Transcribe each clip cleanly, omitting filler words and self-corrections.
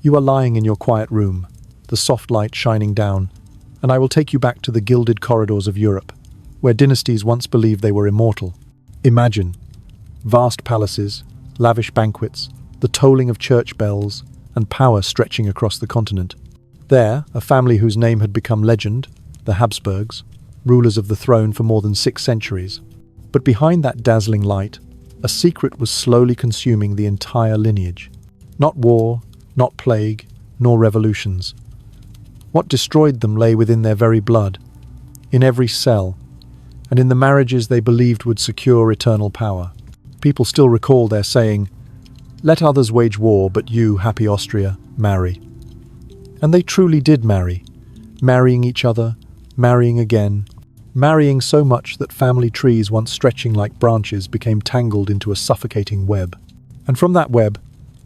You are lying in your quiet room, the soft light shining down, and I will take you back to the gilded corridors of Europe, where dynasties once believed they were immortal. Imagine vast palaces, lavish banquets, the tolling of church bells, and power stretching across the continent. There, a family whose name had become legend, the Habsburgs, rulers of the throne for more than 6 centuries. But behind that dazzling light, a secret was slowly consuming the entire lineage. Not war, not plague, nor revolutions. What destroyed them lay within their very blood, in every cell, and in the marriages they believed would secure eternal power. People still recall their saying, "Let others wage war, but you, happy Austria, marry." And they truly did marry, marrying each other, marrying again, marrying so much that family trees once stretching like branches became tangled into a suffocating web. And from that web,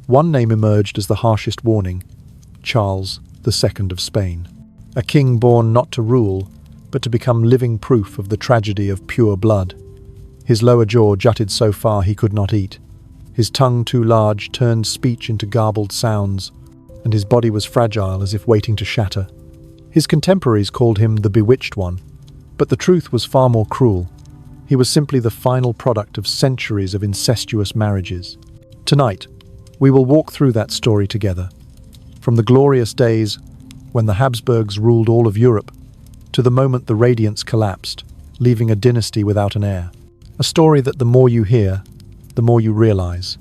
one name emerged as the harshest warning: Charles II of Spain. A king born not to rule, but to become living proof of the tragedy of pure blood. His lower jaw jutted so far he could not eat. His tongue too large turned speech into garbled sounds, and his body was fragile as if waiting to shatter. His contemporaries called him the Bewitched One, but the truth was far more cruel. He was simply the final product of centuries of incestuous marriages. Tonight, we will walk through that story together. From the glorious days when the Habsburgs ruled all of Europe, to the moment the radiance collapsed, leaving a dynasty without an heir. A story that the more you hear, the more you realize.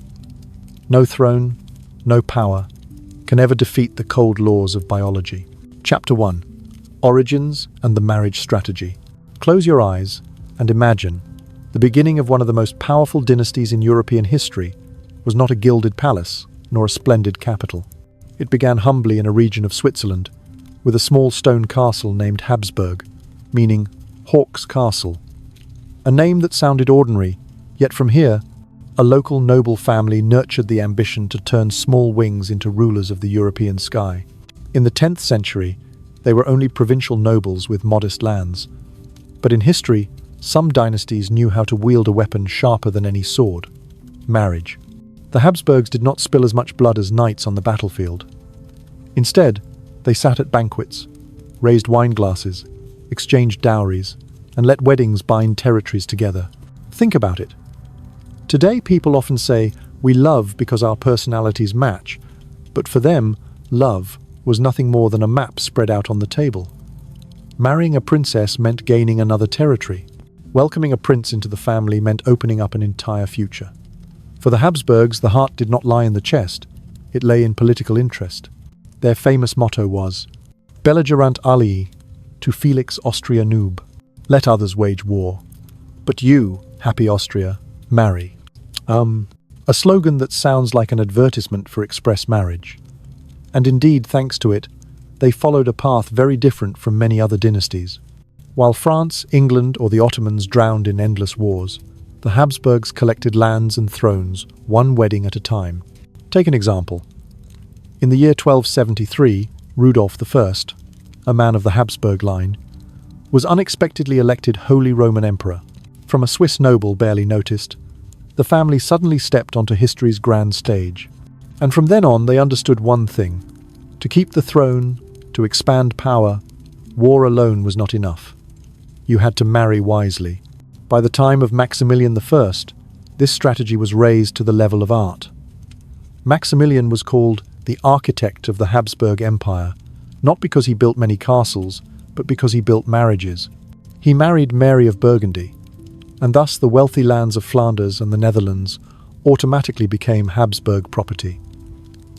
No throne, no power, can ever defeat the cold laws of biology. Chapter 1. Origins and the Marriage Strategy. Close your eyes and imagine the beginning of one of the most powerful dynasties in European history was not a gilded palace, nor a splendid capital. It began humbly in a region of Switzerland, with a small stone castle named Habsburg, meaning Hawk's Castle. A name that sounded ordinary, yet from here, a local noble family nurtured the ambition to turn small wings into rulers of the European sky. In the 10th century, they were only provincial nobles with modest lands. But in history, some dynasties knew how to wield a weapon sharper than any sword: marriage. The Habsburgs did not spill as much blood as knights on the battlefield. Instead, they sat at banquets, raised wine glasses, exchanged dowries, and let weddings bind territories together. Think about it. Today, people often say, we love because our personalities match, but for them, love was nothing more than a map spread out on the table. Marrying a princess meant gaining another territory. Welcoming a prince into the family meant opening up an entire future. For the Habsburgs, the heart did not lie in the chest, it lay in political interest. Their famous motto was, Belligerant alii, to Felix Austria nub. Let others wage war, but you, happy Austria, marry. A slogan that sounds like an advertisement for express marriage. And indeed, thanks to it, they followed a path very different from many other dynasties. While France, England, or the Ottomans drowned in endless wars, the Habsburgs collected lands and thrones, one wedding at a time. Take an example. In the year 1273, Rudolf I, a man of the Habsburg line, was unexpectedly elected Holy Roman Emperor. From a Swiss noble barely noticed, the family suddenly stepped onto history's grand stage. And from then on, they understood one thing. To keep the throne, to expand power, war alone was not enough. You had to marry wisely. By the time of Maximilian I, this strategy was raised to the level of art. Maximilian was called the architect of the Habsburg Empire, not because he built many castles, but because he built marriages. He married Mary of Burgundy, and thus the wealthy lands of Flanders and the Netherlands automatically became Habsburg property.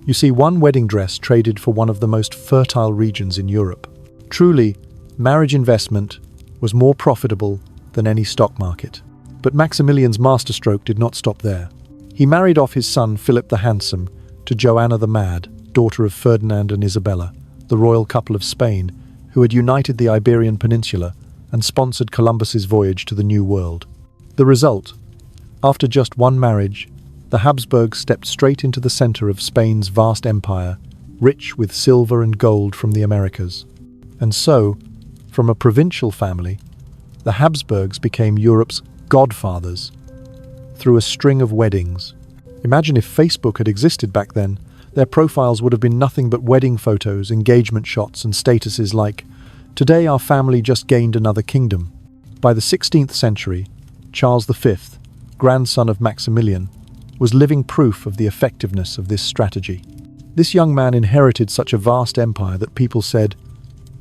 You see, one wedding dress traded for one of the most fertile regions in Europe. Truly, marriage investment was more profitable than any stock market. But Maximilian's masterstroke did not stop there. He married off his son Philip the Handsome to Joanna the Mad, daughter of Ferdinand and Isabella, the royal couple of Spain, who had united the Iberian Peninsula and sponsored Columbus's voyage to the New World. The result? After just one marriage, the Habsburgs stepped straight into the center of Spain's vast empire, rich with silver and gold from the Americas. And so, from a provincial family, the Habsburgs became Europe's godfathers through a string of weddings. Imagine if Facebook had existed back then, Their profiles would have been nothing but wedding photos, engagement shots, and statuses like, "Today our family just gained another kingdom." By the 16th century, Charles V, grandson of Maximilian, was living proof of the effectiveness of this strategy. This young man inherited such a vast empire that people said,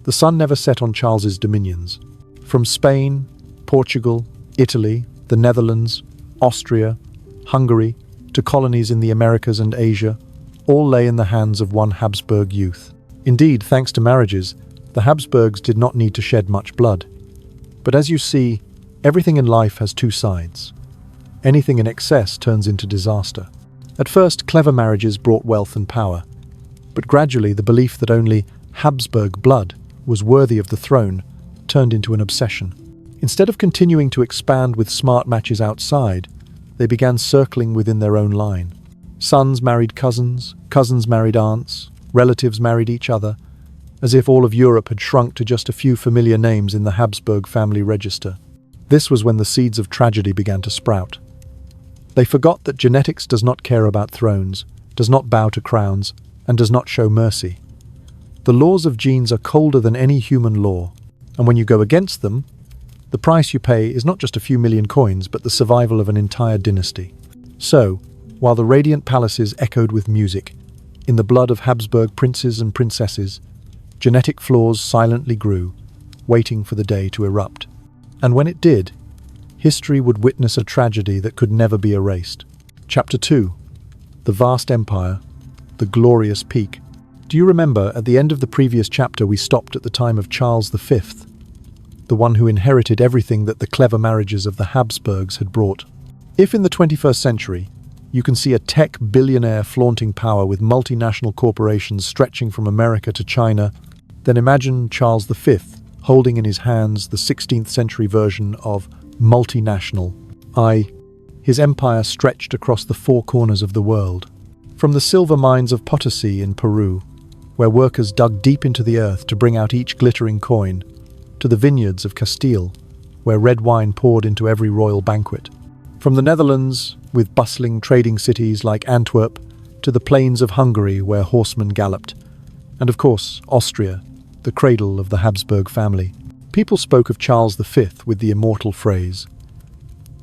the sun never set on Charles's dominions. From Spain, Portugal, Italy, the Netherlands, Austria, Hungary, to colonies in the Americas and Asia, all lay in the hands of one Habsburg youth. Indeed, thanks to marriages, the Habsburgs did not need to shed much blood. But as you see, everything in life has two sides. Anything in excess turns into disaster. At first, clever marriages brought wealth and power, but gradually the belief that only Habsburg blood was worthy of the throne turned into an obsession. Instead of continuing to expand with smart matches outside, they began circling within their own line. Sons married cousins, cousins married aunts, relatives married each other, as if all of Europe had shrunk to just a few familiar names in the Habsburg family register. This was when the seeds of tragedy began to sprout. They forgot that genetics does not care about thrones, does not bow to crowns, and does not show mercy. The laws of genes are colder than any human law, and when you go against them, the price you pay is not just a few million coins, but the survival of an entire dynasty. So, while the radiant palaces echoed with music, in the blood of Habsburg princes and princesses, genetic flaws silently grew, waiting for the day to erupt. And when it did, history would witness a tragedy that could never be erased. Chapter 2. The Vast Empire, the Glorious Peak. Do you remember, at the end of the previous chapter we stopped at the time of Charles V, the one who inherited everything that the clever marriages of the Habsburgs had brought? If in the 21st century, you can see a tech billionaire flaunting power with multinational corporations stretching from America to China, then imagine Charles V holding in his hands the 16th century version of multinational. His empire stretched across the four corners of the world. From the silver mines of Potosi in Peru, where workers dug deep into the earth to bring out each glittering coin, to the vineyards of Castile, where red wine poured into every royal banquet. From the Netherlands, with bustling trading cities like Antwerp, to the plains of Hungary where horsemen galloped, and of course, Austria, the cradle of the Habsburg family. People spoke of Charles V with the immortal phrase,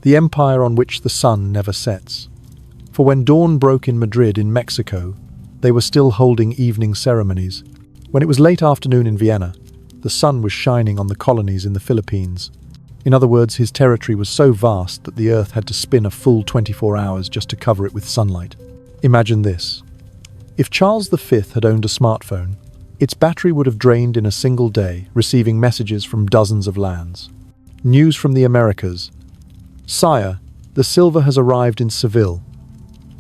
"The empire on which the sun never sets." For when dawn broke in Madrid in Mexico, they were still holding evening ceremonies. When it was late afternoon in Vienna, the sun was shining on the colonies in the Philippines. In other words, his territory was so vast that the earth had to spin a full 24 hours just to cover it with sunlight. Imagine this. If Charles V had owned a smartphone, its battery would have drained in a single day, receiving messages from dozens of lands. News from the Americas. "Sire, the silver has arrived in Seville."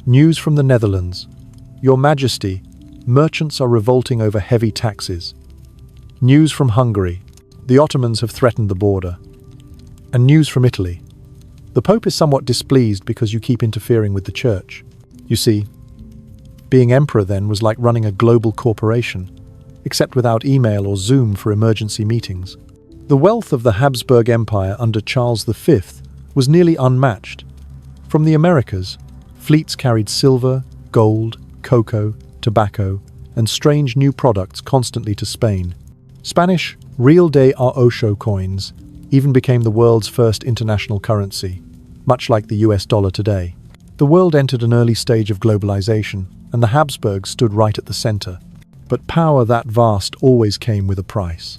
News from the Netherlands. "Your Majesty, merchants are revolting over heavy taxes." News from Hungary. "The Ottomans have threatened the border." And news from Italy. "The Pope is somewhat displeased because you keep interfering with the church." You see, being emperor then was like running a global corporation, except without email or Zoom for emergency meetings. The wealth of the Habsburg Empire under Charles V was nearly unmatched. From the Americas, fleets carried silver, gold, cocoa, tobacco, and strange new products constantly to Spain. Spanish Real de Ocho coins even became the world's first international currency, much like the US dollar today. The world entered an early stage of globalization, and the Habsburgs stood right at the center. But power that vast always came with a price.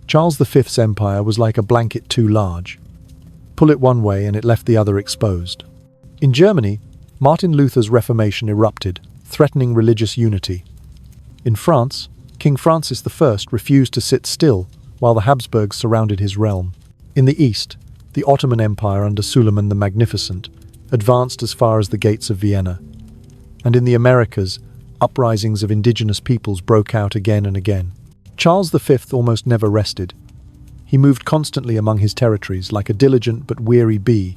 Charles V's empire was like a blanket too large. Pull it one way and it left the other exposed. In Germany, Martin Luther's Reformation erupted, threatening religious unity. In France, King Francis I refused to sit still while the Habsburgs surrounded his realm. In the East, the Ottoman Empire under Suleiman the Magnificent advanced as far as the gates of Vienna. And in the Americas, uprisings of indigenous peoples broke out again and again. Charles V almost never rested. He moved constantly among his territories like a diligent but weary bee,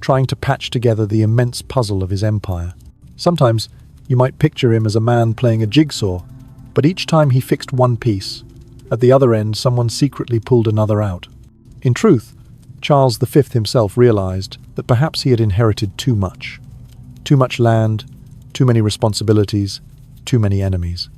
trying to patch together the immense puzzle of his empire. Sometimes you might picture him as a man playing a jigsaw, but each time he fixed one piece, at the other end someone secretly pulled another out. In truth, Charles V himself realized that perhaps he had inherited too much. Too much land, too many responsibilities, too many enemies.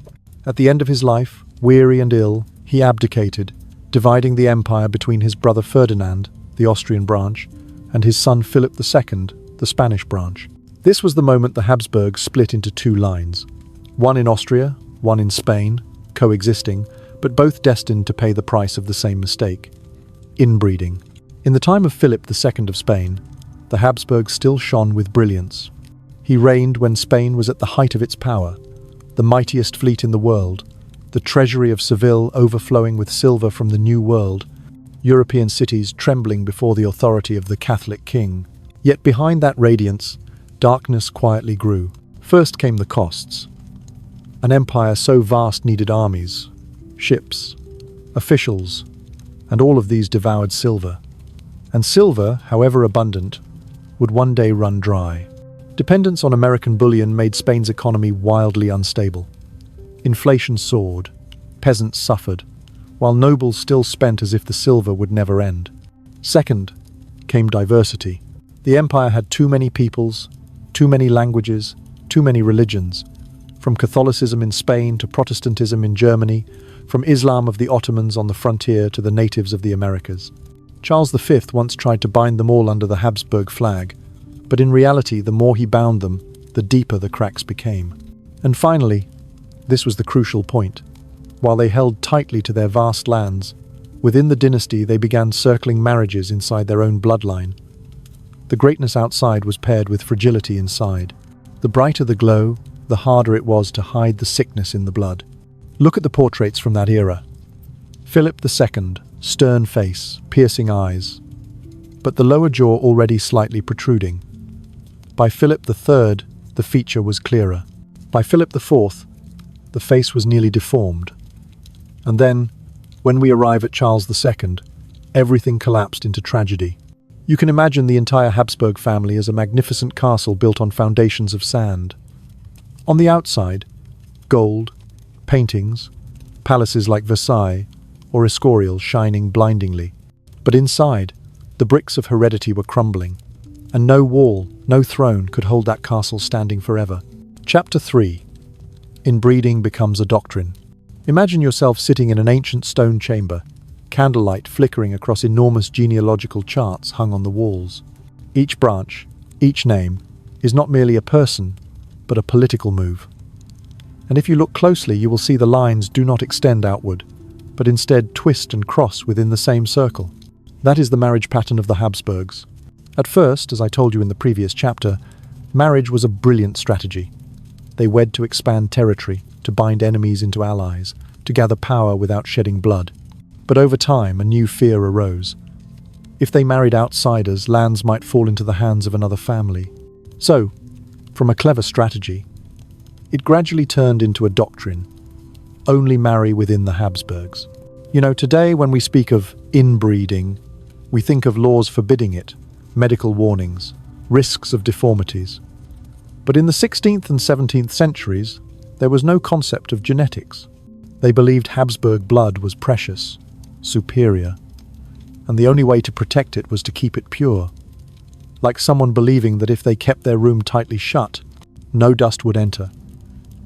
At the end of his life, weary and ill, he abdicated, dividing the empire between his brother Ferdinand, the Austrian branch, and his son Philip II, the Spanish branch. This was the moment the Habsburgs split into two lines, one in Austria, one in Spain, coexisting, but both destined to pay the price of the same mistake: inbreeding. In the time of Philip II of Spain, the Habsburgs still shone with brilliance. He reigned when Spain was at the height of its power, the mightiest fleet in the world, the treasury of Seville overflowing with silver from the New World, European cities trembling before the authority of the Catholic king. Yet behind that radiance, darkness quietly grew. First came the costs. An empire so vast needed armies, ships, officials, and all of these devoured silver. And silver, however abundant, would one day run dry. Dependence on American bullion made Spain's economy wildly unstable. Inflation soared, peasants suffered, while nobles still spent as if the silver would never end. Second came diversity. The empire had too many peoples, too many languages, too many religions, from Catholicism in Spain to Protestantism in Germany, from Islam of the Ottomans on the frontier to the natives of the Americas. Charles V once tried to bind them all under the Habsburg flag, but in reality, the more he bound them, the deeper the cracks became. And finally, this was the crucial point. While they held tightly to their vast lands, within the dynasty they began circling marriages inside their own bloodline. The greatness outside was paired with fragility inside. The brighter the glow, the harder it was to hide the sickness in the blood. Look at the portraits from that era. Philip II, stern face, piercing eyes, but the lower jaw already slightly protruding. By Philip III, the feature was clearer. By Philip IV, the face was nearly deformed. And then, when we arrive at Charles II, everything collapsed into tragedy. You can imagine the entire Habsburg family as a magnificent castle built on foundations of sand. On the outside, gold, paintings, palaces like Versailles or Escorial shining blindingly. But inside, the bricks of heredity were crumbling, and no wall, no throne could hold that castle standing forever. Chapter 3. Inbreeding becomes a doctrine. Imagine yourself sitting in an ancient stone chamber, candlelight flickering across enormous genealogical charts hung on the walls. Each branch, each name, is not merely a person, but a political move. And if you look closely, you will see the lines do not extend outward, but instead twist and cross within the same circle. That is the marriage pattern of the Habsburgs. At first, as I told you in the previous chapter, marriage was a brilliant strategy. They wed to expand territory, to bind enemies into allies, to gather power without shedding blood. But over time, a new fear arose. If they married outsiders, lands might fall into the hands of another family. So, from a clever strategy, it gradually turned into a doctrine: only marry within the Habsburgs. You know, today when we speak of inbreeding, we think of laws forbidding it, medical warnings, risks of deformities. But in the 16th and 17th centuries, there was no concept of genetics. They believed Habsburg blood was precious, superior, and the only way to protect it was to keep it pure. Like someone believing that if they kept their room tightly shut, no dust would enter,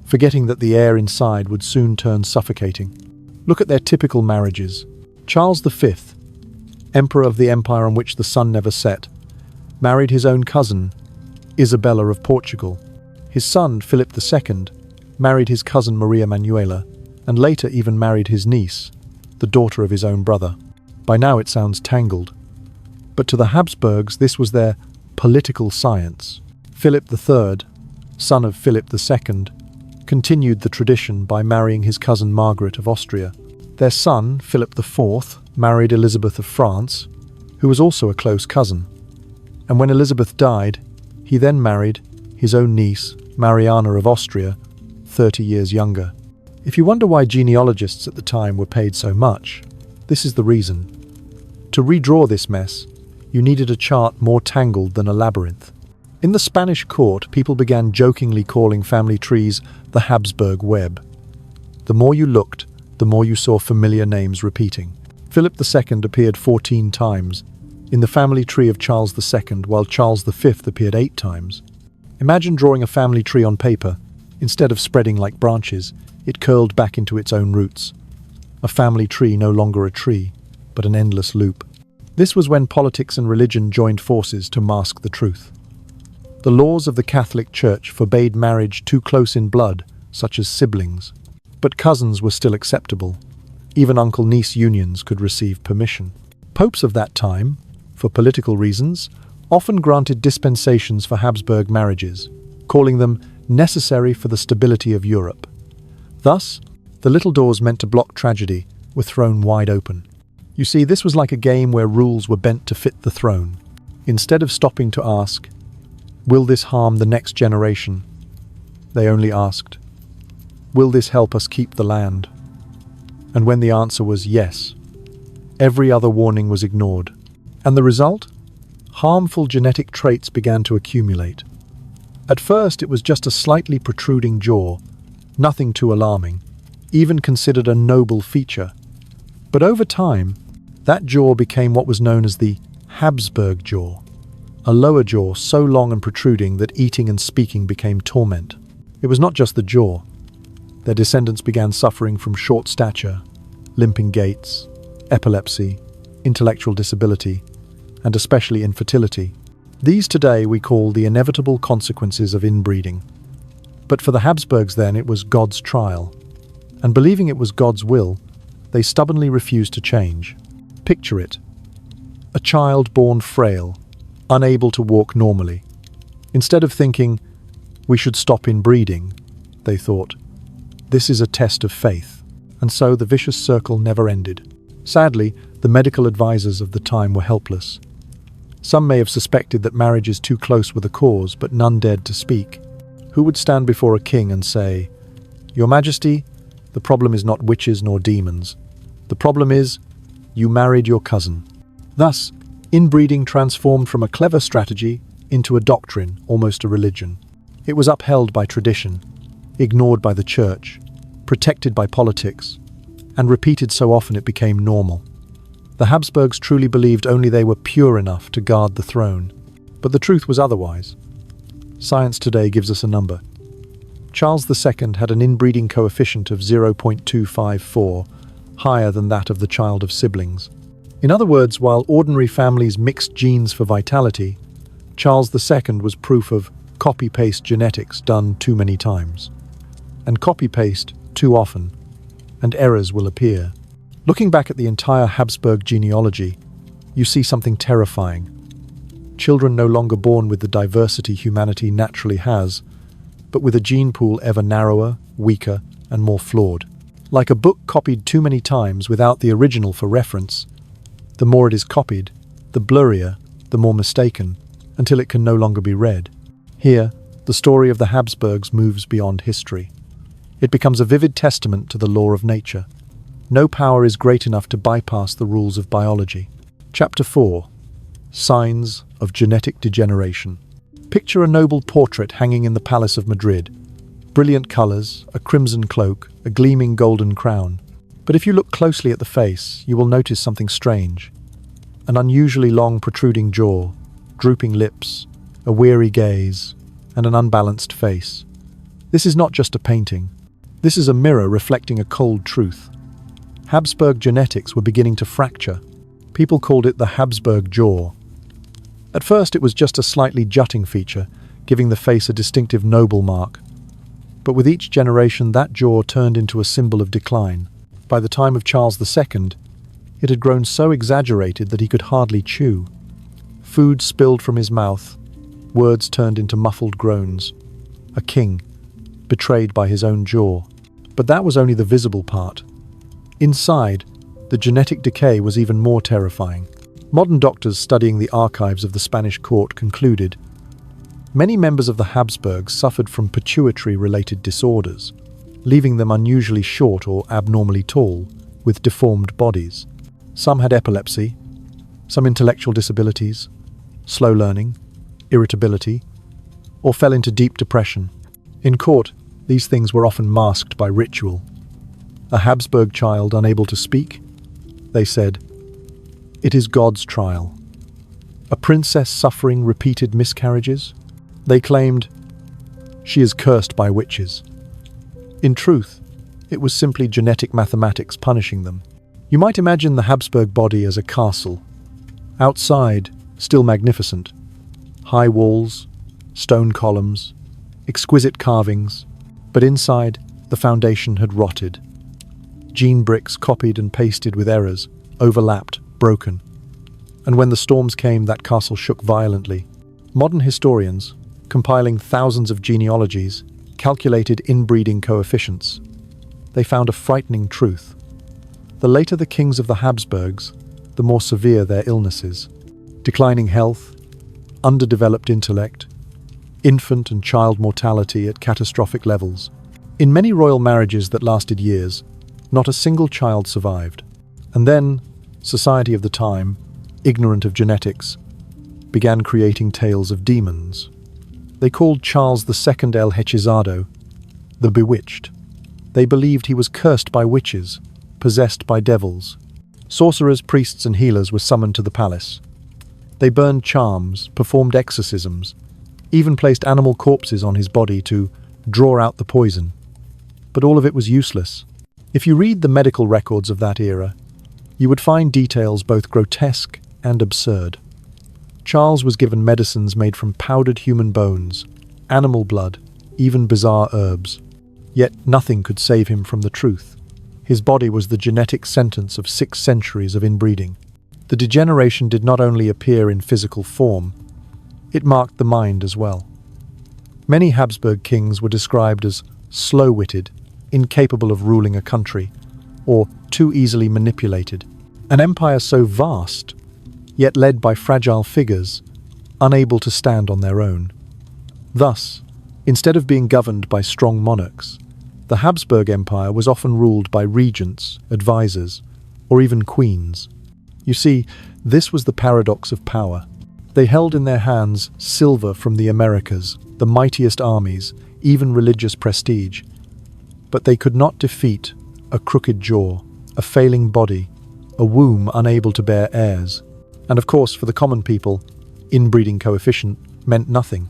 forgetting that the air inside would soon turn suffocating. Look at their typical marriages. Charles V, emperor of the empire on which the sun never set, married his own cousin, Isabella of Portugal. His son, Philip II, married his cousin Maria Manuela, and later even married his niece, the daughter of his own brother. By now it sounds tangled, but to the Habsburgs this was their political science. Philip III, son of Philip II, continued the tradition by marrying his cousin Margaret of Austria. Their son, Philip IV, married Elizabeth of France, who was also a close cousin. And when Elizabeth died, he then married his own niece, Mariana of Austria, 30 years younger. If you wonder why genealogists at the time were paid so much, this is the reason. To redraw this mess, you needed a chart more tangled than a labyrinth. In the Spanish court, people began jokingly calling family trees the Habsburg web. The more you looked, the more you saw familiar names repeating. Philip II appeared 14 times in the family tree of Charles II, while Charles V appeared 8 times. Imagine drawing a family tree on paper, Instead of spreading like branches, it curled back into its own roots. A family tree no longer a tree, but an endless loop. This was when politics and religion joined forces to mask the truth. The laws of the Catholic Church forbade marriage too close in blood, such as siblings. But cousins were still acceptable. Even uncle-niece unions could receive permission. Popes of that time, for political reasons, often granted dispensations for Habsburg marriages, calling them necessary for the stability of Europe. Thus, the little doors meant to block tragedy were thrown wide open. You see, this was like a game where rules were bent to fit the throne. Instead of stopping to ask, "Will this harm the next generation?" they only asked, "Will this help us keep the land?" And when the answer was yes, every other warning was ignored. And the result? Harmful genetic traits began to accumulate. At first, it was just a slightly protruding jaw, nothing too alarming, even considered a noble feature. But over time, that jaw became what was known as the Habsburg jaw, a lower jaw so long and protruding that eating and speaking became torment. It was not just the jaw. Their descendants began suffering from short stature, limping gaits, epilepsy, intellectual disability, and especially infertility. These today we call the inevitable consequences of inbreeding. But for the Habsburgs then, it was God's trial. And believing it was God's will, they stubbornly refused to change. Picture it. A child born frail, unable to walk normally. Instead of thinking, "We should stop inbreeding," they thought, "This is a test of faith." And so the vicious circle never ended. Sadly, the medical advisors of the time were helpless. Some may have suspected that marriages too close were the cause, but none dared to speak. Who would stand before a king and say, "Your Majesty, the problem is not witches nor demons. The problem is, you married your cousin." Thus, inbreeding transformed from a clever strategy into a doctrine, almost a religion. It was upheld by tradition, ignored by the church, protected by politics, and repeated so often it became normal. The Habsburgs truly believed only they were pure enough to guard the throne. But the truth was otherwise. Science today gives us a number. Charles II had an inbreeding coefficient of 0.254, higher than that of the child of siblings. In other words, while ordinary families mixed genes for vitality, Charles II was proof of copy-paste genetics done too many times. And copy-paste too often, and errors will appear. Looking back at the entire Habsburg genealogy, you see something terrifying. Children no longer born with the diversity humanity naturally has, but with a gene pool ever narrower, weaker, and more flawed. Like a book copied too many times without the original for reference, the more it is copied, the blurrier, the more mistaken, until it can no longer be read. Here, the story of the Habsburgs moves beyond history. It becomes a vivid testament to the law of nature. No power is great enough to bypass the rules of biology. Chapter 4. Signs of Genetic Degeneration. Picture a noble portrait hanging in the Palace of Madrid. Brilliant colours, a crimson cloak, a gleaming golden crown. But if you look closely at the face, you will notice something strange. An unusually long protruding jaw, drooping lips, a weary gaze, and an unbalanced face. This is not just a painting. This is a mirror reflecting a cold truth. Habsburg genetics were beginning to fracture. People called it the Habsburg jaw. At first it was just a slightly jutting feature, giving the face a distinctive noble mark. But with each generation that jaw turned into a symbol of decline. By the time of Charles II, it had grown so exaggerated that he could hardly chew. Food spilled from his mouth, words turned into muffled groans. A king, betrayed by his own jaw. But that was only the visible part. Inside, the genetic decay was even more terrifying. Modern doctors studying the archives of the Spanish court concluded many members of the Habsburgs suffered from pituitary-related disorders, leaving them unusually short or abnormally tall, with deformed bodies. Some had epilepsy, some intellectual disabilities, slow learning, irritability, or fell into deep depression. In court, these things were often masked by ritual. A Habsburg child unable to speak? They said, "It is God's trial." A princess suffering repeated miscarriages? They claimed, "She is cursed by witches." In truth, it was simply genetic mathematics punishing them. You might imagine the Habsburg body as a castle. Outside, still magnificent. High walls, stone columns, exquisite carvings, but inside, the foundation had rotted. Gene bricks copied and pasted with errors, overlapped, broken. And when the storms came, that castle shook violently. Modern historians, compiling thousands of genealogies, calculated inbreeding coefficients. They found a frightening truth. The later the kings of the Habsburgs, the more severe their illnesses. Declining health, underdeveloped intellect, infant and child mortality at catastrophic levels. In many royal marriages that lasted years, not a single child survived. And then, society of the time, ignorant of genetics, began creating tales of demons. They called Charles II El Hechizado, the Bewitched. They believed he was cursed by witches, possessed by devils. Sorcerers, priests, and healers were summoned to the palace. They burned charms, performed exorcisms, even placed animal corpses on his body to draw out the poison. But all of it was useless. If you read the medical records of that era, you would find details both grotesque and absurd. Charles was given medicines made from powdered human bones, animal blood, even bizarre herbs. Yet nothing could save him from the truth. His body was the genetic sentence of 6 centuries of inbreeding. The degeneration did not only appear in physical form, it marked the mind as well. Many Habsburg kings were described as slow-witted, incapable of ruling a country, or too easily manipulated. An empire so vast, yet led by fragile figures, unable to stand on their own. Thus, instead of being governed by strong monarchs, the Habsburg Empire was often ruled by regents, advisors, or even queens. You see, this was the paradox of power. They held in their hands silver from the Americas, the mightiest armies, even religious prestige. But they could not defeat a crooked jaw, a failing body, a womb unable to bear heirs. And of course, for the common people, inbreeding coefficient meant nothing.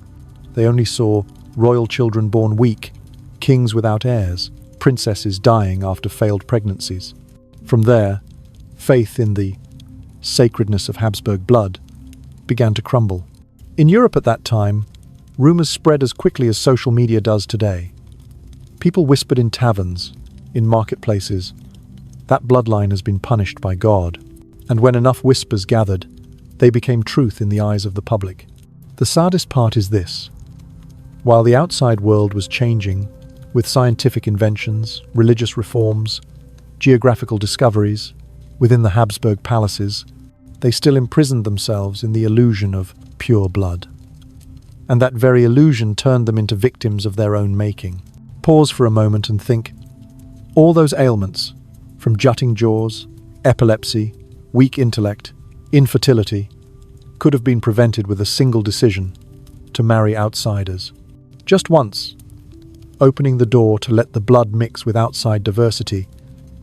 They only saw royal children born weak, kings without heirs, princesses dying after failed pregnancies. From there, faith in the sacredness of Habsburg blood began to crumble. In Europe at that time, rumors spread as quickly as social media does today. People whispered in taverns, in marketplaces, that bloodline has been punished by God. And when enough whispers gathered, they became truth in the eyes of the public. The saddest part is this. While the outside world was changing, with scientific inventions, religious reforms, geographical discoveries, within the Habsburg palaces, they still imprisoned themselves in the illusion of pure blood. And that very illusion turned them into victims of their own making. Pause for a moment and think. All those ailments, from jutting jaws, epilepsy, weak intellect, infertility, could have been prevented with a single decision: to marry outsiders. Just once, opening the door to let the blood mix with outside diversity,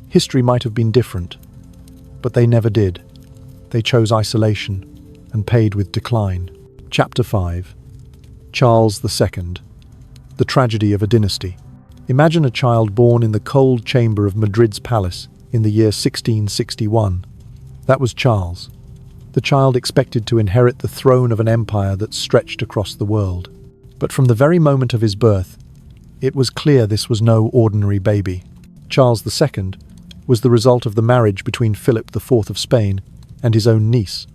history might have been different. But they never did. They chose isolation and paid with decline. Chapter 5. Charles II. The tragedy of a dynasty. Imagine a child born in the cold chamber of Madrid's palace in the year 1661. That was Charles. The child expected to inherit the throne of an empire that stretched across the world. But from the very moment of his birth, it was clear this was no ordinary baby. Charles II was the result of the marriage between Philip IV of Spain and his own niece,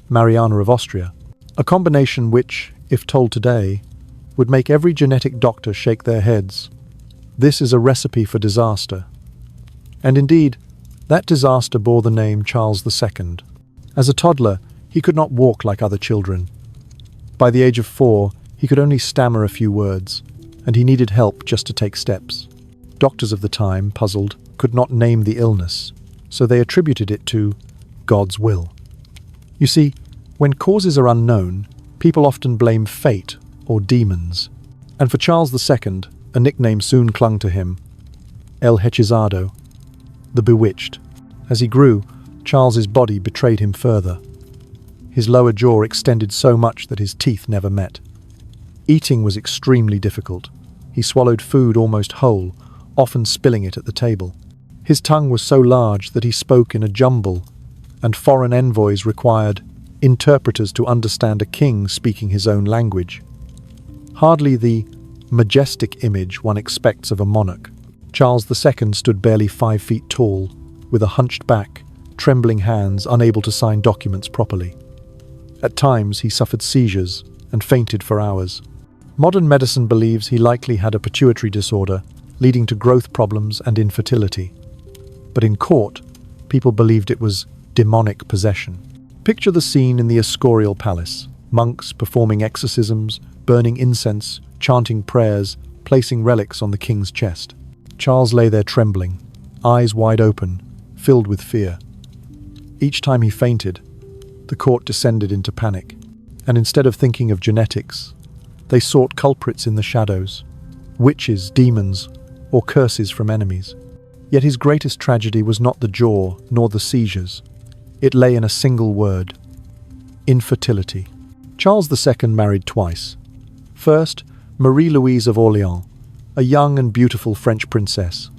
Mariana of Austria. A combination which, if told today, would make every genetic doctor shake their heads. This is a recipe for disaster. And indeed, that disaster bore the name Charles II. As a toddler, he could not walk like other children. By the age of 4, he could only stammer a few words, and he needed help just to take steps. Doctors of the time, puzzled, could not name the illness, so they attributed it to God's will. You see, when causes are unknown, people often blame fate or demons. And for Charles II, a nickname soon clung to him: El Hechizado, the Bewitched. As he grew, Charles's body betrayed him further. His lower jaw extended so much that his teeth never met. Eating was extremely difficult. He swallowed food almost whole, often spilling it at the table. His tongue was so large that he spoke in a jumble, and foreign envoys required interpreters to understand a king speaking his own language. Hardly the majestic image one expects of a monarch. Charles II stood barely 5 feet tall, with a hunched back, trembling hands, unable to sign documents properly. At times he suffered seizures and fainted for hours. Modern medicine believes he likely had a pituitary disorder, leading to growth problems and infertility. But in court, people believed it was demonic possession. Picture the scene in the Escorial Palace: monks performing exorcisms, burning incense, chanting prayers, placing relics on the king's chest. Charles lay there trembling, eyes wide open, filled with fear. Each time he fainted, the court descended into panic, and instead of thinking of genetics, they sought culprits in the shadows, witches, demons, or curses from enemies. Yet his greatest tragedy was not the jaw nor the seizures. It lay in a single word: infertility. Charles II married twice. First, Marie-Louise of Orléans, a young and beautiful French princess.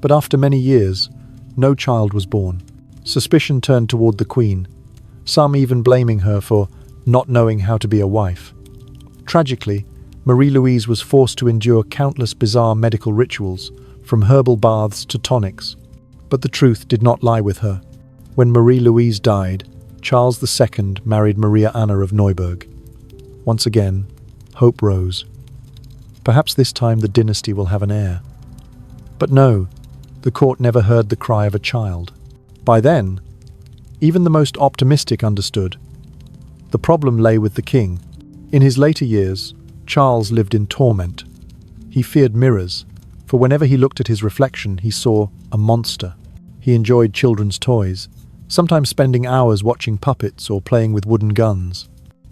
But after many years, no child was born. Suspicion turned toward the Queen, some even blaming her for not knowing how to be a wife. Tragically, Marie-Louise was forced to endure countless bizarre medical rituals, from herbal baths to tonics. But the truth did not lie with her. When Marie-Louise died, Charles II married Maria Anna of Neuburg. Once again, hope rose. Perhaps this time the dynasty will have an heir. But no, the court never heard the cry of a child. By then, even the most optimistic understood. The problem lay with the king. In his later years, Charles lived in torment. He feared mirrors, for whenever he looked at his reflection, he saw a monster. He enjoyed children's toys, sometimes spending hours watching puppets or playing with wooden guns.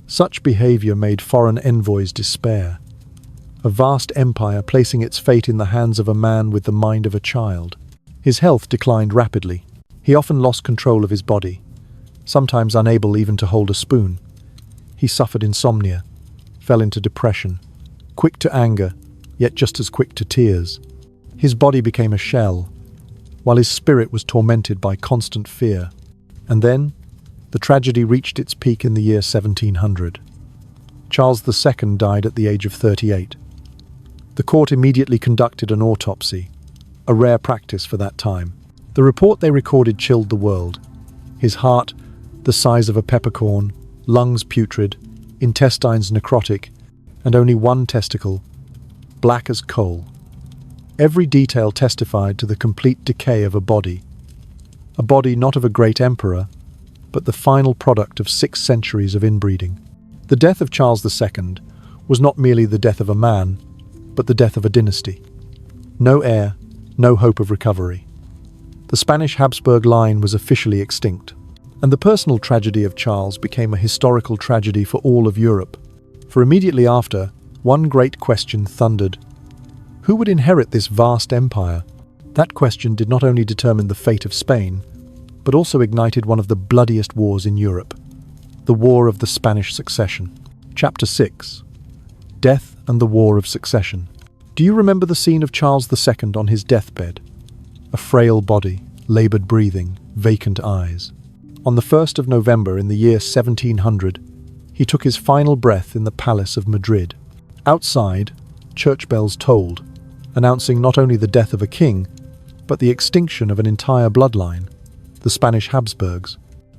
Such behavior made foreign envoys despair. A vast empire placing its fate in the hands of a man with the mind of a child. His health declined rapidly. He often lost control of his body, sometimes unable even to hold a spoon. He suffered insomnia, fell into depression, quick to anger, yet just as quick to tears. His body became a shell, while his spirit was tormented by constant fear. And then, the tragedy reached its peak in the year 1700. Charles II died at the age of 38. The court immediately conducted an autopsy, a rare practice for that time. The report they recorded chilled the world. His heart, the size of a peppercorn, lungs putrid, intestines necrotic, and only one testicle, black as coal. Every detail testified to the complete decay of a body not of a great emperor, but the final product of 6 centuries of inbreeding. The death of Charles II was not merely the death of a man, but the death of a dynasty. No heir, no hope of recovery. The Spanish Habsburg line was officially extinct, and the personal tragedy of Charles became a historical tragedy for all of Europe. For immediately after, one great question thundered: who would inherit this vast empire? That question did not only determine the fate of Spain, but also ignited one of the bloodiest wars in Europe, the War of the Spanish Succession. Chapter 6: Death and the War of Succession. Do you remember the scene of Charles II on his deathbed? A frail body, laboured breathing, vacant eyes. On the 1st of November in the year 1700, he took his final breath in the Palace of Madrid. Outside, church bells tolled, announcing not only the death of a king, but the extinction of an entire bloodline, the Spanish Habsburgs.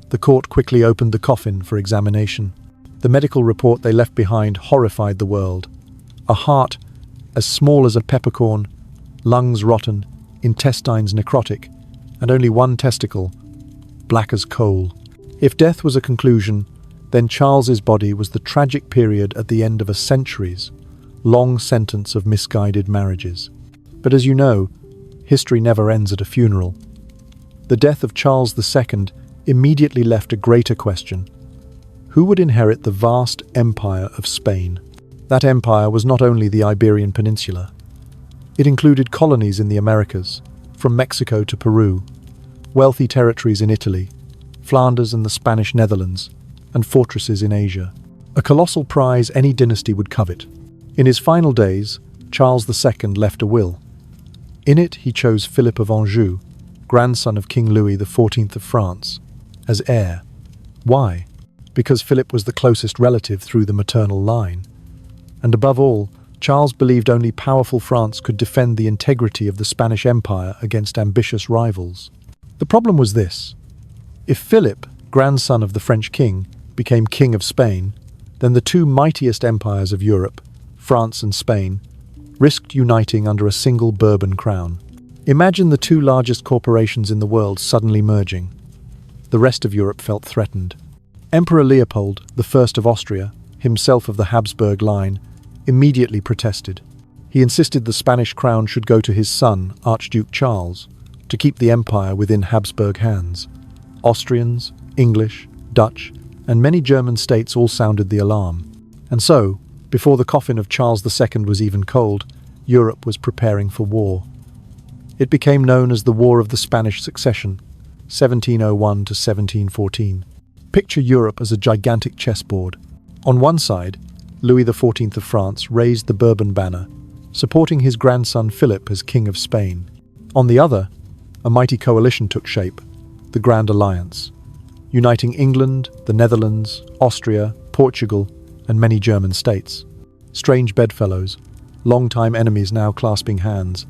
The court quickly opened the coffin for examination. The medical report they left behind horrified the world. A heart as small as a peppercorn, lungs rotten, intestines necrotic, and only one testicle, black as coal. If death was a conclusion, then Charles's body was the tragic period at the end of a centuries-long sentence of misguided marriages. But as you know, history never ends at a funeral. The death of Charles II immediately left a greater question: who would inherit the vast empire of Spain? That empire was not only the Iberian Peninsula. It included colonies in the Americas, from Mexico to Peru, wealthy territories in Italy, Flanders and the Spanish Netherlands, and fortresses in Asia. A colossal prize any dynasty would covet. In his final days, Charles II left a will. In it, he chose Philip of Anjou, grandson of King Louis XIV of France, as heir. Why? Because Philip was the closest relative through the maternal line. And above all, Charles believed only powerful France could defend the integrity of the Spanish Empire against ambitious rivals. The problem was this: if Philip, grandson of the French king, became king of Spain, then the two mightiest empires of Europe, France and Spain, risked uniting under a single Bourbon crown. Imagine the two largest corporations in the world suddenly merging. The rest of Europe felt threatened. Emperor Leopold, the First of Austria, himself of the Habsburg line, immediately protested. He insisted the Spanish crown should go to his son, Archduke Charles, to keep the empire within Habsburg hands. Austrians, English, Dutch, and many German states all sounded the alarm. And so, before the coffin of Charles II was even cold, Europe was preparing for war. It became known as the War of the Spanish Succession, 1701 to 1714. Picture Europe as a gigantic chessboard. On one side, Louis XIV of France raised the Bourbon banner, supporting his grandson Philip as King of Spain. On the other, a mighty coalition took shape, the Grand Alliance, uniting England, the Netherlands, Austria, Portugal, and many German states. Strange bedfellows, long-time enemies now clasping hands,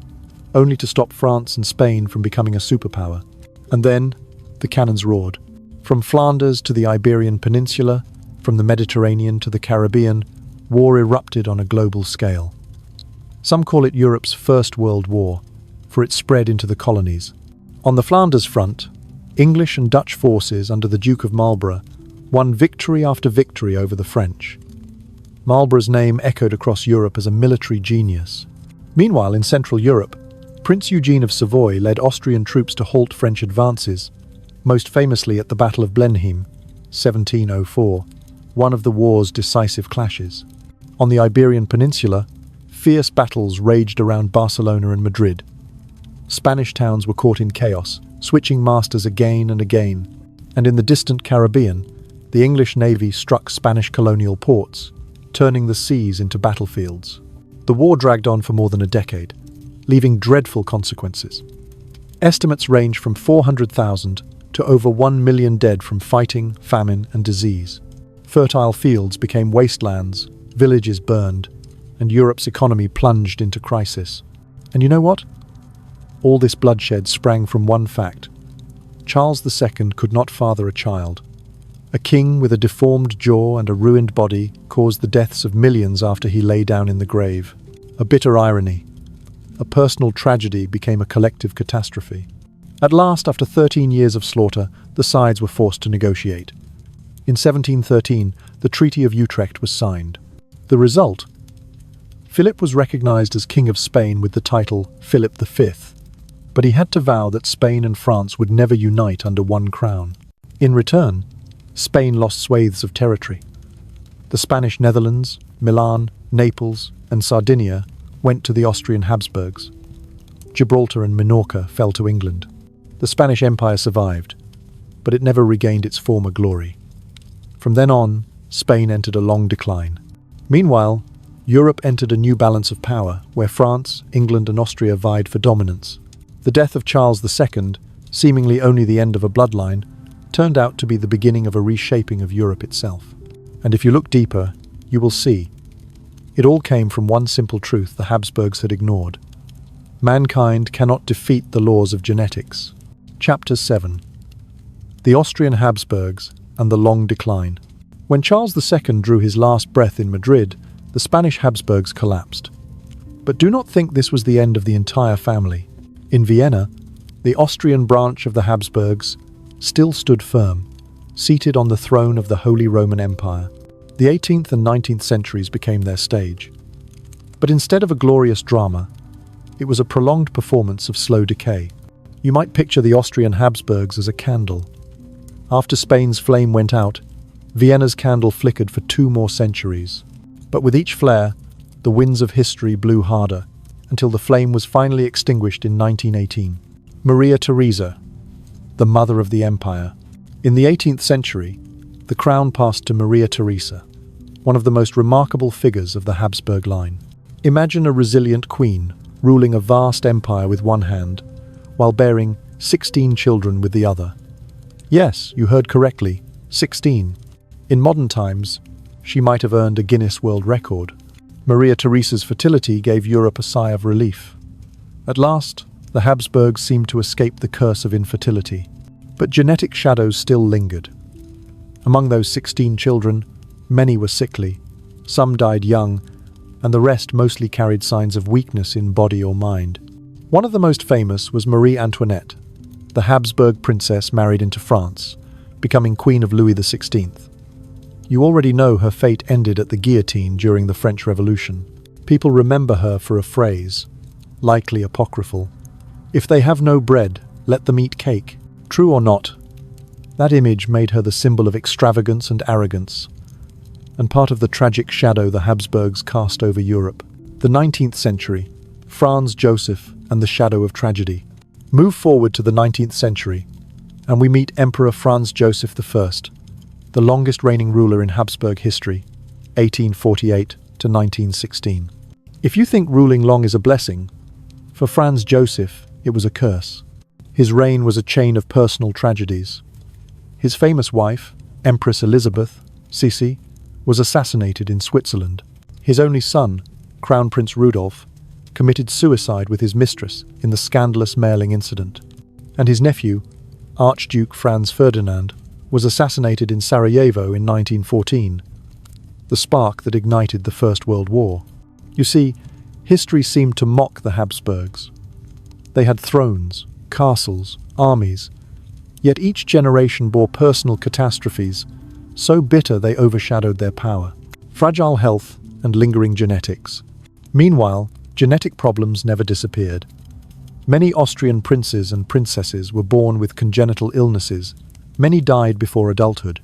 only to stop France and Spain from becoming a superpower. And then, the cannons roared. From Flanders to the Iberian Peninsula, from the Mediterranean to the Caribbean, war erupted on a global scale. Some call it Europe's First World War, for it spread into the colonies. On the Flanders front, English and Dutch forces under the Duke of Marlborough won victory after victory over the French. Marlborough's name echoed across Europe as a military genius. Meanwhile, in Central Europe, Prince Eugene of Savoy led Austrian troops to halt French advances, most famously at the Battle of Blenheim, 1704, one of the war's decisive clashes. On the Iberian Peninsula, fierce battles raged around Barcelona and Madrid. Spanish towns were caught in chaos, switching masters again and again. And in the distant Caribbean, the English navy struck Spanish colonial ports, turning the seas into battlefields. The war dragged on for more than a decade, leaving dreadful consequences. Estimates range from 400,000 to over 1 million dead from fighting, famine, and disease. Fertile fields became wastelands, villages burned, and Europe's economy plunged into crisis. And you know what? All this bloodshed sprang from one fact. Charles II could not father a child. A king with a deformed jaw and a ruined body caused the deaths of millions after he lay down in the grave. A bitter irony. A personal tragedy became a collective catastrophe. At last, after 13 years of slaughter, the sides were forced to negotiate. In 1713, the Treaty of Utrecht was signed. The result? Philip was recognized as King of Spain with the title Philip V, but he had to vow that Spain and France would never unite under one crown. In return, Spain lost swathes of territory. The Spanish Netherlands, Milan, Naples, and Sardinia went to the Austrian Habsburgs. Gibraltar and Minorca fell to England. The Spanish Empire survived, but it never regained its former glory. From then on, Spain entered a long decline. Meanwhile, Europe entered a new balance of power, where France, England, and Austria vied for dominance. The death of Charles II, seemingly only the end of a bloodline, turned out to be the beginning of a reshaping of Europe itself. And if you look deeper, you will see. It all came from one simple truth the Habsburgs had ignored. Mankind cannot defeat the laws of genetics. Chapter 7. The Austrian Habsburgs and the Long Decline. When Charles II drew his last breath in Madrid, the Spanish Habsburgs collapsed. But do not think this was the end of the entire family. In Vienna, the Austrian branch of the Habsburgs still stood firm, seated on the throne of the Holy Roman Empire. The 18th and 19th centuries became their stage. But instead of a glorious drama, it was a prolonged performance of slow decay. You might picture the Austrian Habsburgs as a candle. After Spain's flame went out, Vienna's candle flickered for 2 more centuries. But with each flare, the winds of history blew harder, until the flame was finally extinguished in 1918. Maria Theresa, the mother of the empire. In the 18th century, the crown passed to Maria Theresa, one of the most remarkable figures of the Habsburg line. Imagine a resilient queen, ruling a vast empire with one hand, while bearing 16 children with the other. Yes, you heard correctly, 16. In modern times, she might have earned a Guinness World Record. Maria Theresa's fertility gave Europe a sigh of relief. At last, the Habsburgs seemed to escape the curse of infertility. But genetic shadows still lingered. Among those 16 children, many were sickly, some died young, and the rest mostly carried signs of weakness in body or mind. One of the most famous was Marie Antoinette, the Habsburg princess married into France, becoming Queen of Louis XVI. You already know her fate ended at the guillotine during the French Revolution. People remember her for a phrase, likely apocryphal, "If they have no bread, let them eat cake." True or not, that image made her the symbol of extravagance and arrogance, and part of the tragic shadow the Habsburgs cast over Europe. The 19th century, Franz Joseph and the shadow of tragedy. Move forward to the 19th century, and we meet Emperor Franz Joseph I, the longest reigning ruler in Habsburg history, 1848 to 1916. If you think ruling long is a blessing, for Franz Joseph it was a curse. His reign was a chain of personal tragedies. His famous wife, Empress Elizabeth, Sissi, was assassinated in Switzerland. His only son, Crown Prince Rudolf, committed suicide with his mistress in the scandalous mailing incident. And his nephew, Archduke Franz Ferdinand, was assassinated in Sarajevo in 1914, the spark that ignited the First World War. You see, history seemed to mock the Habsburgs. They had thrones, castles, armies, yet each generation bore personal catastrophes, so bitter they overshadowed their power. Fragile health and lingering genetics. Meanwhile, genetic problems never disappeared. Many Austrian princes and princesses were born with congenital illnesses. Many died before adulthood.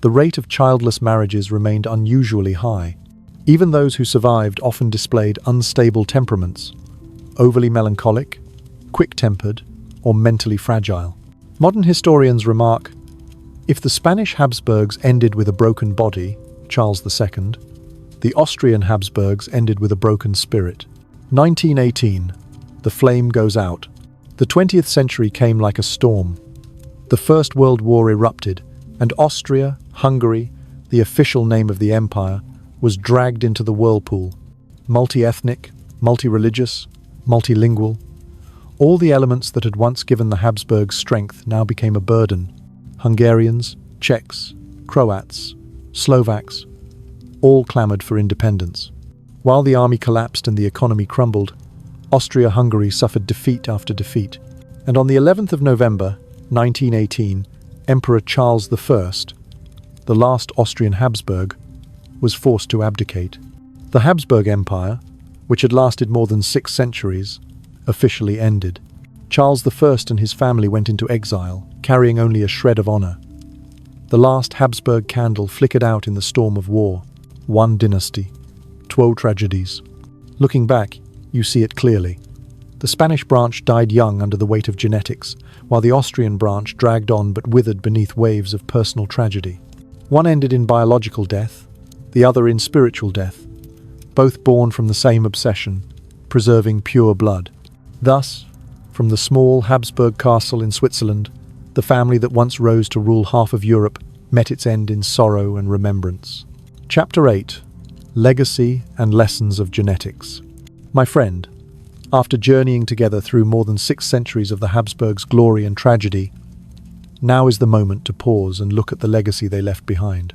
The rate of childless marriages remained unusually high. Even those who survived often displayed unstable temperaments, overly melancholic, quick-tempered, or mentally fragile. Modern historians remark, if the Spanish Habsburgs ended with a broken body, Charles II, the Austrian Habsburgs ended with a broken spirit. 1918. The flame goes out. The 20th century came like a storm. The First World War erupted, and Austria, Hungary, the official name of the empire, was dragged into the whirlpool. Multi-ethnic, multi-religious, multilingual. All the elements that had once given the Habsburgs strength now became a burden. Hungarians, Czechs, Croats, Slovaks, all clamored for independence. While the army collapsed and the economy crumbled, Austria-Hungary suffered defeat after defeat. And on the 11th of November, 1918, Emperor Charles I, the last Austrian Habsburg, was forced to abdicate. The Habsburg Empire, which had lasted more than 6 centuries, officially ended. Charles I and his family went into exile, carrying only a shred of honor. The last Habsburg candle flickered out in the storm of war. One dynasty, 12 tragedies. Looking back, you see it clearly. The Spanish branch died young under the weight of genetics, while the Austrian branch dragged on but withered beneath waves of personal tragedy. One ended in biological death, the other in spiritual death, both born from the same obsession, preserving pure blood. Thus, from the small Habsburg castle in Switzerland, the family that once rose to rule half of Europe met its end in sorrow and remembrance. Chapter 8. Legacy and Lessons of Genetics. My friend, after journeying together through more than 6 centuries of the Habsburgs' glory and tragedy, now is the moment to pause and look at the legacy they left behind.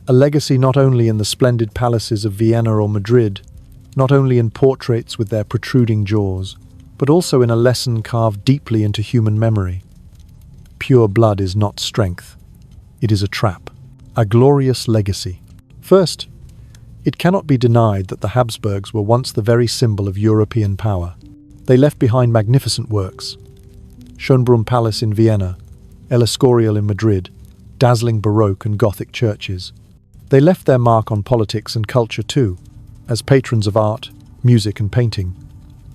A legacy not only in the splendid palaces of Vienna or Madrid, not only in portraits with their protruding jaws, but also in a lesson carved deeply into human memory. Pure blood is not strength. It is a trap. A glorious legacy. First, it cannot be denied that the Habsburgs were once the very symbol of European power. They left behind magnificent works. Schönbrunn Palace in Vienna, El Escorial in Madrid, dazzling Baroque and Gothic churches. They left their mark on politics and culture too, as patrons of art, music and painting.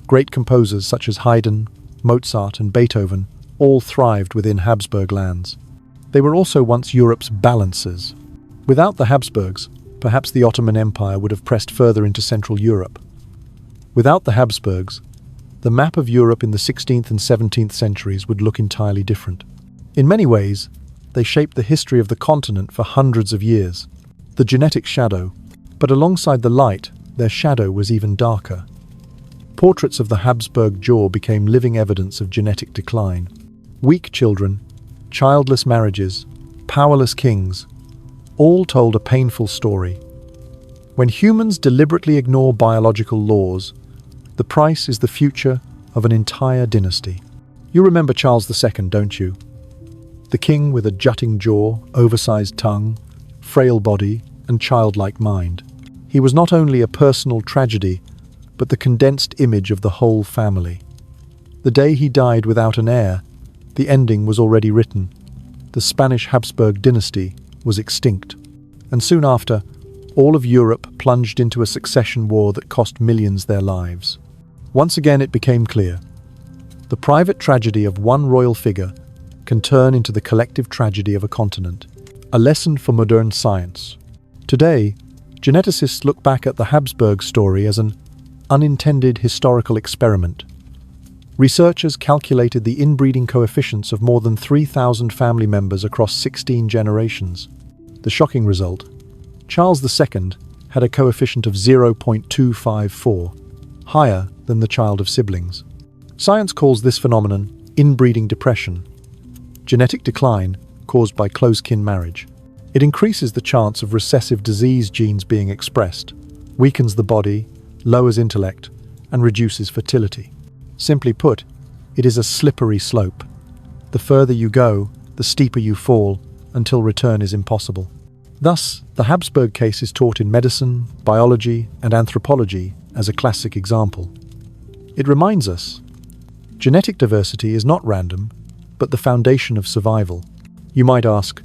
Great composers such as Haydn, Mozart and Beethoven all thrived within Habsburg lands. They were also once Europe's balancers. Without the Habsburgs, perhaps the Ottoman Empire would have pressed further into Central Europe. Without the Habsburgs, the map of Europe in the 16th and 17th centuries would look entirely different. In many ways, they shaped the history of the continent for hundreds of years. The genetic shadow, but alongside the light, their shadow was even darker. Portraits of the Habsburg jaw became living evidence of genetic decline. Weak children, childless marriages, powerless kings, all told a painful story. When humans deliberately ignore biological laws, the price is the future of an entire dynasty. You remember Charles II, don't you? The king with a jutting jaw, oversized tongue, frail body, and childlike mind. He was not only a personal tragedy, but the condensed image of the whole family. The day he died without an heir, the ending was already written. The Spanish Habsburg Dynasty was extinct, and soon after, all of Europe plunged into a succession war that cost millions their lives. Once again it became clear. The private tragedy of one royal figure can turn into the collective tragedy of a continent. A lesson for modern science. Today, geneticists look back at the Habsburg story as an unintended historical experiment. Researchers calculated the inbreeding coefficients of more than 3,000 family members across 16 generations. The shocking result: Charles II had a coefficient of 0.254, higher than the child of siblings. Science calls this phenomenon inbreeding depression, genetic decline caused by close-kin marriage. It increases the chance of recessive disease genes being expressed, weakens the body, lowers intellect, and reduces fertility. Simply put, it is a slippery slope. The further you go, the steeper you fall, until return is impossible. Thus, the Habsburg case is taught in medicine, biology, and anthropology as a classic example. It reminds us, genetic diversity is not random, but the foundation of survival. You might ask,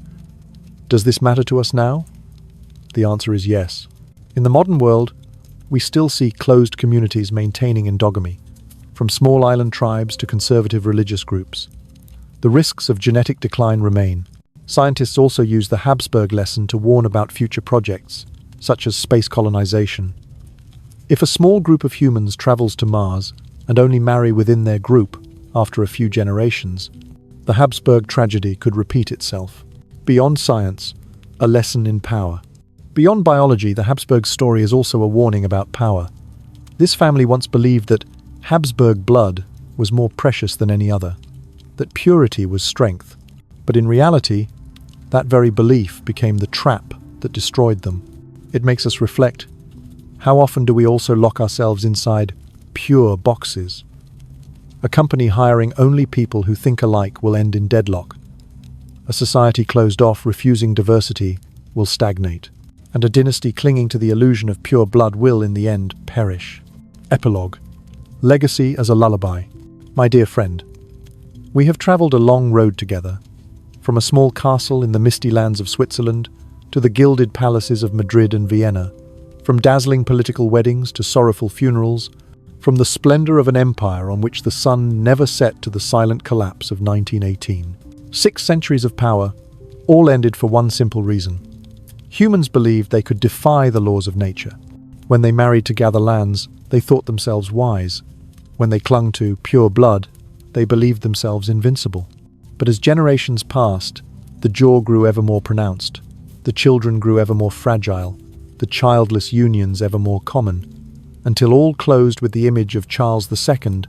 does this matter to us now? The answer is yes. In the modern world, we still see closed communities maintaining endogamy, from small island tribes to conservative religious groups. The risks of genetic decline remain. Scientists also use the Habsburg lesson to warn about future projects, such as space colonization. If a small group of humans travels to Mars and only marry within their group after a few generations, the Habsburg tragedy could repeat itself. Beyond science, a lesson in power. Beyond biology, the Habsburg story is also a warning about power. This family once believed that Habsburg blood was more precious than any other, that purity was strength. But in reality, that very belief became the trap that destroyed them. It makes us reflect. How often do we also lock ourselves inside pure boxes? A company hiring only people who think alike will end in deadlock. A society closed off, refusing diversity, will stagnate. And a dynasty clinging to the illusion of pure blood will, in the end, perish. Epilogue. Legacy as a lullaby. My dear friend, we have traveled a long road together, from a small castle in the misty lands of Switzerland to the gilded palaces of Madrid and Vienna, from dazzling political weddings to sorrowful funerals, from the splendor of an empire on which the sun never set to the silent collapse of 1918. 6 centuries of power, all ended for one simple reason. Humans believed they could defy the laws of nature. When they married to gather lands, they thought themselves wise. When they clung to pure blood, they believed themselves invincible. But as generations passed, the jaw grew ever more pronounced. The children grew ever more fragile, the childless unions ever more common, until all closed with the image of Charles II,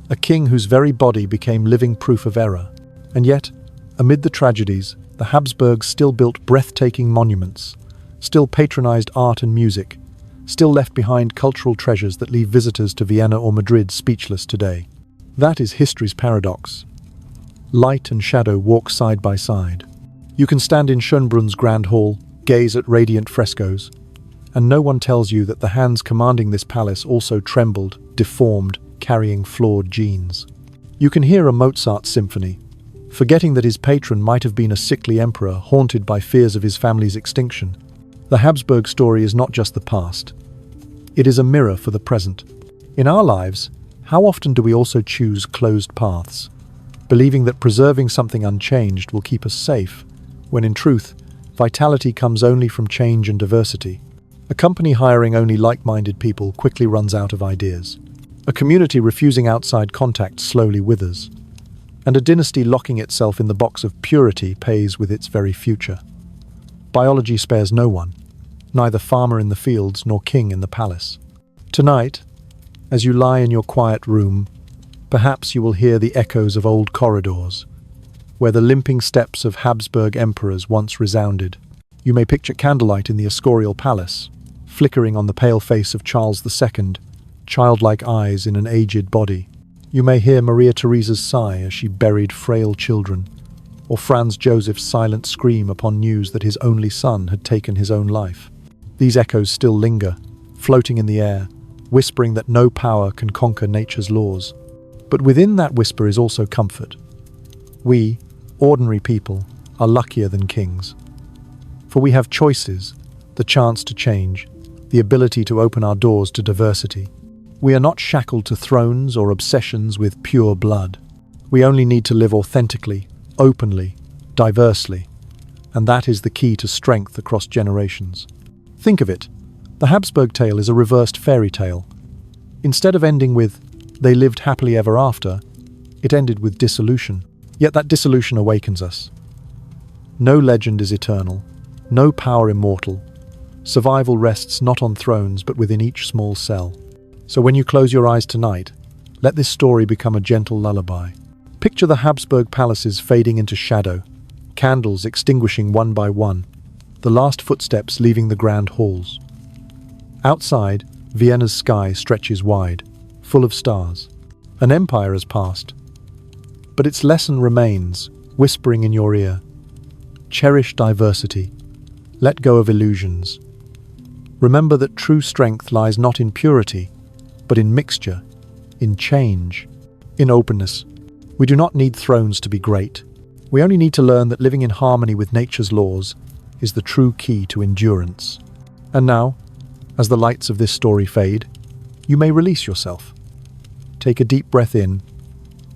a king whose very body became living proof of error. And yet, amid the tragedies, the Habsburgs still built breathtaking monuments, still patronized art and music, still left behind cultural treasures that leave visitors to Vienna or Madrid speechless today. That is history's paradox. Light and shadow walk side by side. You can stand in Schönbrunns Grand Hall, gaze at radiant frescoes, and no one tells you that the hands commanding this palace also trembled, deformed, carrying flawed genes. You can hear a Mozart symphony, forgetting that his patron might have been a sickly emperor haunted by fears of his family's extinction. The Habsburg story is not just the past. It is a mirror for the present. In our lives, how often do we also choose closed paths, believing that preserving something unchanged will keep us safe, when in truth, vitality comes only from change and diversity? A company hiring only like-minded people quickly runs out of ideas. A community refusing outside contact slowly withers, and a dynasty locking itself in the box of purity pays with its very future. Biology spares no one, neither farmer in the fields nor king in the palace. Tonight, as you lie in your quiet room, perhaps you will hear the echoes of old corridors, where the limping steps of Habsburg emperors once resounded. You may picture candlelight in the Escorial Palace, flickering on the pale face of Charles II, childlike eyes in an aged body. You may hear Maria Theresa's sigh as she buried frail children, or Franz Joseph's silent scream upon news that his only son had taken his own life. These echoes still linger, floating in the air, whispering that no power can conquer nature's laws. But within that whisper is also comfort. We, ordinary people, are luckier than kings. For we have choices, the chance to change, the ability to open our doors to diversity. We are not shackled to thrones or obsessions with pure blood. We only need to live authentically, openly, diversely. And that is the key to strength across generations. Think of it. The Habsburg tale is a reversed fairy tale. Instead of ending with, "they lived happily ever after," it ended with dissolution. Yet that dissolution awakens us. No legend is eternal, no power immortal. Survival rests not on thrones but within each small cell. So when you close your eyes tonight, let this story become a gentle lullaby. Picture the Habsburg palaces fading into shadow, candles extinguishing one by one, the last footsteps leaving the grand halls. Outside, Vienna's sky stretches wide, full of stars. An empire has passed, but its lesson remains, whispering in your ear. Cherish diversity. Let go of illusions. Remember that true strength lies not in purity, but in mixture, in change, in openness. We do not need thrones to be great. We only need to learn that living in harmony with nature's laws is the true key to endurance. And now, as the lights of this story fade, you may release yourself. Take a deep breath in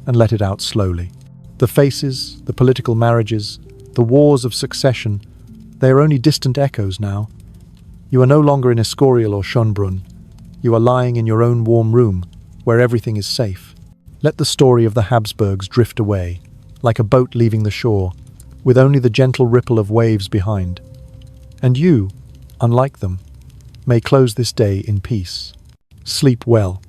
and let it out slowly. The faces, the political marriages, the wars of succession, they are only distant echoes now. You are no longer in Escorial or Schönbrunn. You are lying in your own warm room, where everything is safe. Let the story of the Habsburgs drift away, like a boat leaving the shore, with only the gentle ripple of waves behind. And you, unlike them, may close this day in peace. Sleep well.